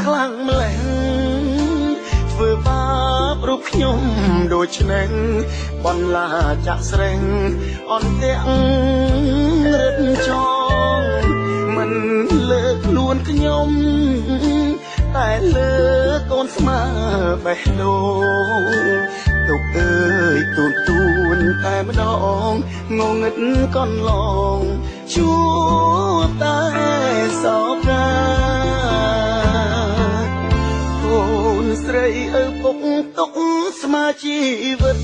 ខ្លាំងម្ល៉េះធ្វើបាបរូបខ្ញុំដូចឆ្នេរបន្លាចាក់ស្រេងអន់ទាំងរឹតចងមិនលើកខ្លួនខ្ញុំតែលើកូនស្មើបេះដូងទុកអើយទូនទូនតែម្ដងងងឹតកន្លងជួបតែសោកាស្រីឪពុកទុកស្មាជីវិត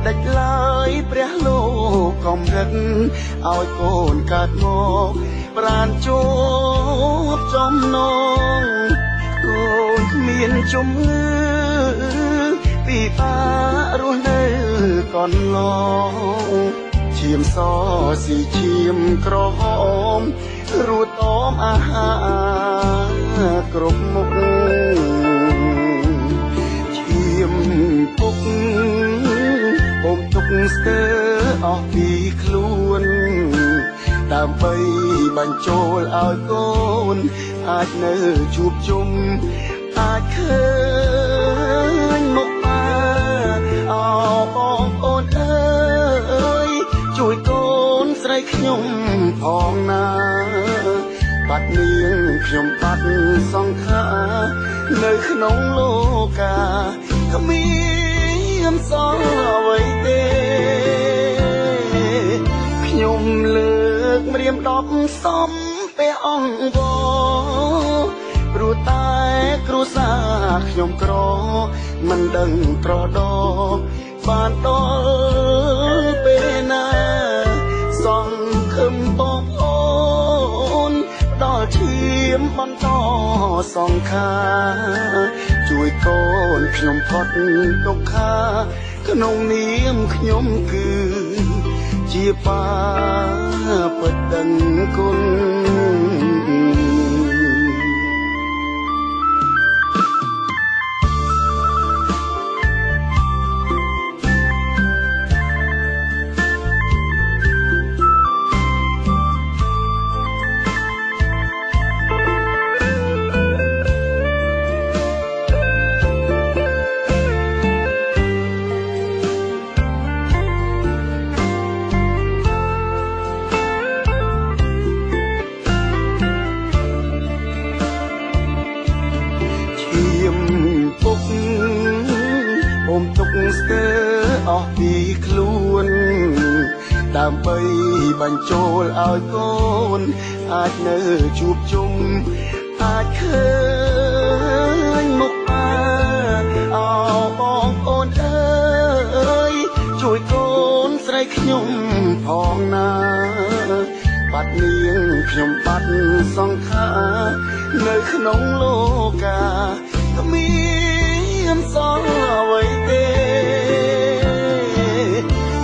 ដាច់ឡើយព្រះលោកកំរិតឲ្យកូនកើតមកប្រានជួបចំណងកូនគ្មានជំងឺពីបារស់នៅកន្លងឈាមសស៊ីឈាមក្រហមរួតអមអាហារគ្រប់មុខឈាមពុកអមទុកស្ទើអស់ពីខ្លួនដើម្បីបញ្ចូលឲ្យកូនអាចនៅជួបជុំអាចឃើញមុខប៉ាអោបងប្អូនអើយជួយកូនស្រីខ្ញុំផងណាបាត់នាងខ្ញុំបាត់សង្ខារនៅក្នុងលោកាគ្មានសល់អ្វីទេខ្ញុំលើកម្រាម10សំពេលអង្គវព្រោះតែគ្រួសារខ្ញុំក្រមិនដឹងត្រដោបានដល់ពេលណាសង្ឃឹមបងប្អូនដល់ឈាមបន្តសង្ខារជួយកូនខ្ញុំផុតទុក្ខាក្នុងនាមខ្ញុំគឺជាបាពិតដឹងគុណទុកស្ទើអស់ពីខ្លួនដើម្បីបញ្ចូលឲ្យកូនអាចនៅជួបជុំអាចឃើញមុខប៉ាអោបងប្អូនអើយជួយកូនស្រីខ្ញុំផងណាបាត់នាងខ្ញុំបាត់សង្ខារនៅក្នុងលោកាគ្មានសល់អ្វីទេ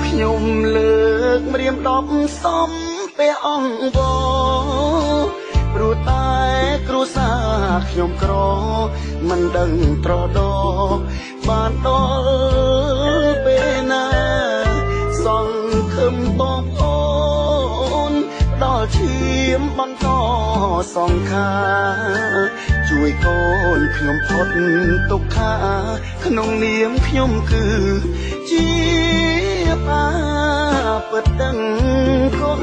ខ្ញុំលើកម្រាម10សំពេលអង្គវព្រោះតែគ្រួសារខ្ញុំក្រមិនដឹងត្រដោបានដល់ពេលណាសង្ឃឹមបងប្អូនដល់ឈាមបន្តសង្ខារជួយកូនខ្ញុំផុតទុក្ខាក្នុងនាមខ្ញុំគឺជាបាពិតដឹងគុណ